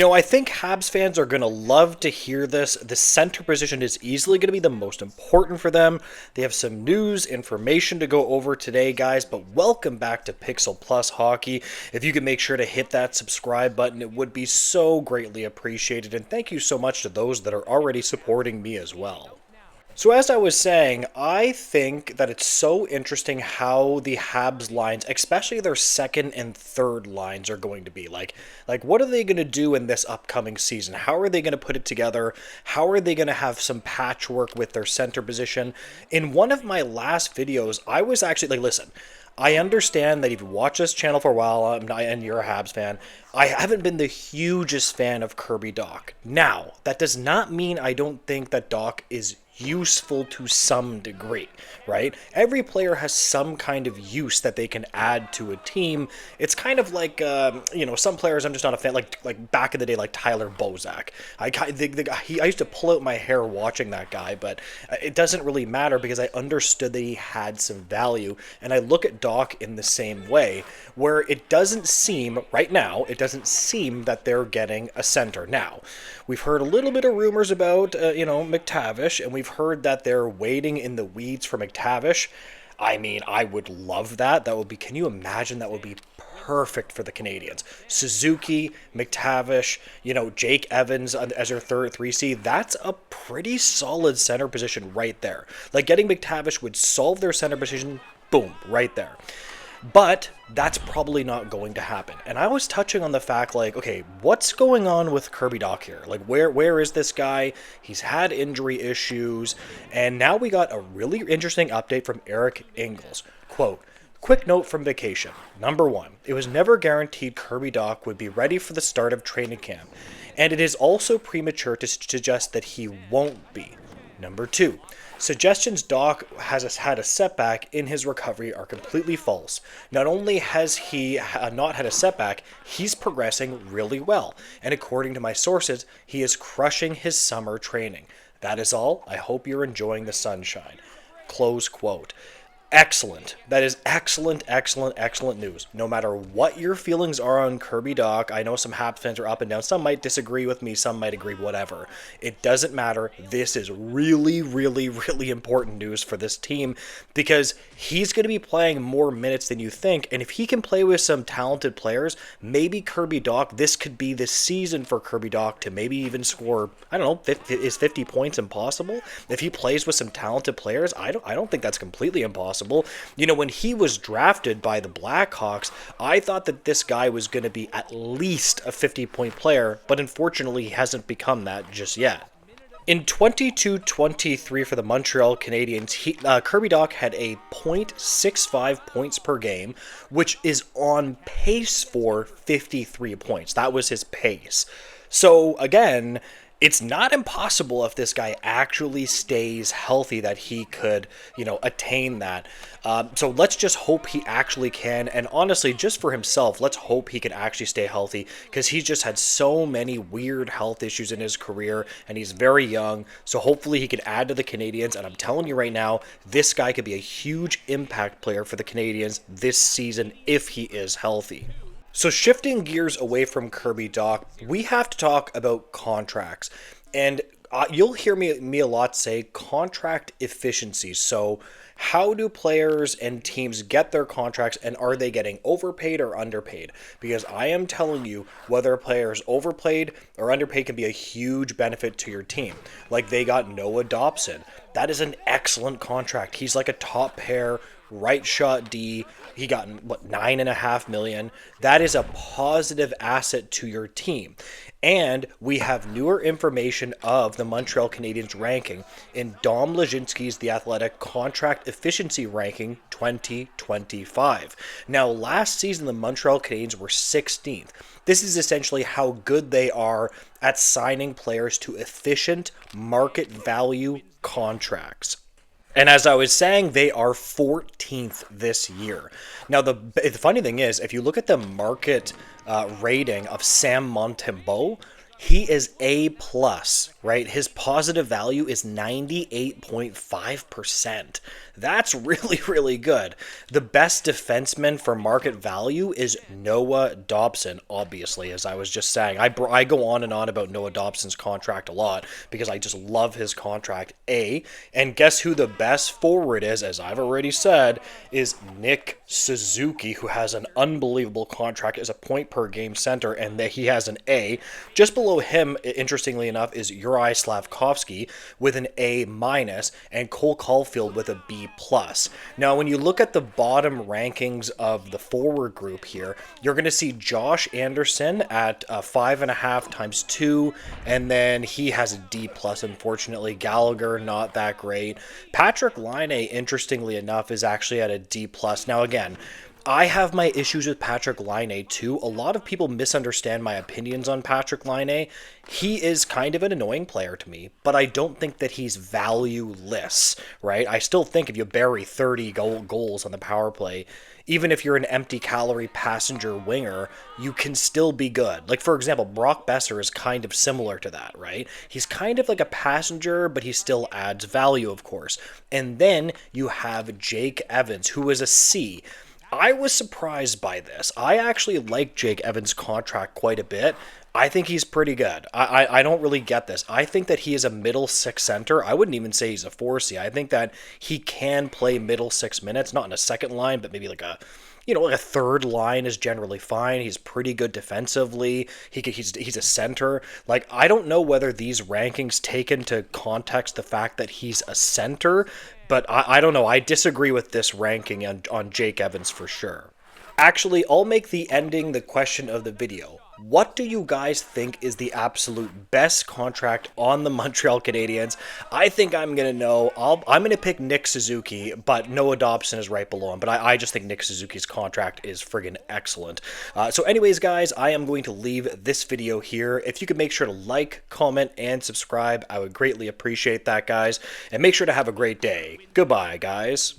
I think Habs fans are going to love to hear this. The center position is easily going to be the most important for them. They have some news, information to go over today, guys, but welcome back to Pixel Plus Hockey. If you could make sure to hit that subscribe button, it would be so greatly appreciated, and thank you so much to those that are already supporting me as well. So as I was saying, I think that it's so interesting how the Habs lines, especially their second and third lines, are going to be. Like what are they going to do in this upcoming season? How are they going to put it together? How are they going to have some patchwork with their center position? In one of my last videos, I was actually like, listen, I understand that if you watch this channel for a while and you're a Habs fan, I haven't been the hugest fan of Kirby Dach. Now, that does not mean I don't think that Dach is useful to some degree, right? Every player has some kind of use that they can add to a team. It's kind of like, some players I'm just not a fan, like back in the day, like Tyler Bozak. I used to pull out my hair watching that guy, but it doesn't really matter because I understood that he had some value, and I look at Dach in the same way, where it doesn't seem, right now, it doesn't seem that they're getting a center. Now, we've heard a little bit of rumors about, McTavish, and we've heard that they're waiting in the weeds for McTavish. I mean, I would love that. That would be, can you imagine? That would be perfect for the Canadiens. Suzuki, McTavish, Jake Evans as their third 3C. That's a pretty solid center position right there. Like getting McTavish would solve their center position. Boom, right there. But that's probably not going to happen. And I was touching on the fact, like, okay, what's going on with Kirby Dach here? Like, where is this guy? He's had injury issues. And now we got a really interesting update from Eric Ingles. Quote, quick note from vacation. Number one, it was never guaranteed Kirby Dach would be ready for the start of training camp. And it is also premature to suggest that he won't be. Number two, suggestions Dach has had a setback in his recovery are completely false. Not only has he not had a setback, he's progressing really well. And according to my sources, he is crushing his summer training. That is all. I hope you're enjoying the sunshine. Close quote. Excellent. That is excellent, excellent, excellent news. No matter what your feelings are on Kirby Dach, I know some Habs fans are up and down. Some might disagree with me, some might agree, whatever. It doesn't matter. This is really, really, really important news for this team because he's going to be playing more minutes than you think. And if he can play with some talented players, maybe Kirby Dach, this could be the season for Kirby Dach to maybe even score, I don't know, 50, is 50 points impossible? If he plays with some talented players, I don't think that's completely impossible. When he was drafted by the Blackhawks, I thought that this guy was going to be at least a 50-point player, but unfortunately he hasn't become that just yet. In 22-23 for the Montreal Canadiens, Kirby Dach had a .65 points per game, which is on pace for 53 points. That was his pace. So again, it's not impossible if this guy actually stays healthy that he could, attain that. So let's just hope he actually can. And honestly, just for himself, let's hope he can actually stay healthy because he's just had so many weird health issues in his career and he's very young. So hopefully he can add to the Canadiens. And I'm telling you right now, this guy could be a huge impact player for the Canadiens this season if he is healthy. So shifting gears away from Kirby Dach, we have to talk about contracts. And you'll hear me a lot say contract efficiency. So how do players and teams get their contracts, and are they getting overpaid or underpaid? Because I am telling you, whether a player is overpaid or underpaid can be a huge benefit to your team. Like they got Noah Dobson. That is an excellent contract. He's like a top pair right shot D. He got $9.5 million. That is a positive asset to your team. And we have newer information of the Montreal Canadiens ranking in Dom Lazinski's The Athletic Contract Efficiency Ranking 2025. Now, last season, the Montreal Canadiens were 16th. This is essentially how good they are at signing players to efficient market value contracts. And as I was saying, they are 14th this year. Now, the funny thing is, if you look at the market rating of Sam Montembeault, He is A plus, right? His positive value is 98.5%. That's really, really good. The best defenseman for market value is Noah Dobson, obviously, as I was just saying. I go on and on about Noah Dobson's contract a lot because I just love his contract, A. And guess who the best forward is, as I've already said, is Nick Suzuki, who has an unbelievable contract as a point per game center, and that he has an A. Just below him, interestingly enough, is Uri Slavkovsky with an A minus, and Cole Caulfield with a B plus. Now, when you look at the bottom rankings of the forward group here, you're going to see Josh Anderson at 5.5 times 2, and then he has a D plus. Unfortunately, Gallagher not that great. Patrick Laine, interestingly enough, is actually at a D plus. Now, again, I have my issues with Patrick Laine too. A lot of people misunderstand my opinions on Patrick Laine. He is kind of an annoying player to me, but I don't think that he's valueless, right? I still think if you bury 30 goals on the power play, even if you're an empty calorie passenger winger, you can still be good. Like, for example, Brock Besser is kind of similar to that, right? He's kind of like a passenger, but he still adds value, of course. And then you have Jake Evans, who is a C. I was surprised by this. I actually like Jake Evans' contract quite a bit. I think he's pretty good. I don't really get this. I think that he is a middle six center. I wouldn't even say he's a 4C. I think that he can play middle 6 minutes, not in a second line, but maybe like a third line is generally fine. He's pretty good defensively. He's a center. Like, I don't know whether these rankings take into context the fact that he's a center, but I don't know. I disagree with this ranking on Jake Evans for sure. Actually, I'll make the ending the question of the video. What do you guys think is the absolute best contract on the Montreal Canadiens? I think I'm going to know. I'm going to pick Nick Suzuki, but Noah Dobson is right below him. But I just think Nick Suzuki's contract is friggin' excellent. So anyways, guys, I am going to leave this video here. If you could make sure to like, comment, and subscribe, I would greatly appreciate that, guys. And make sure to have a great day. Goodbye, guys.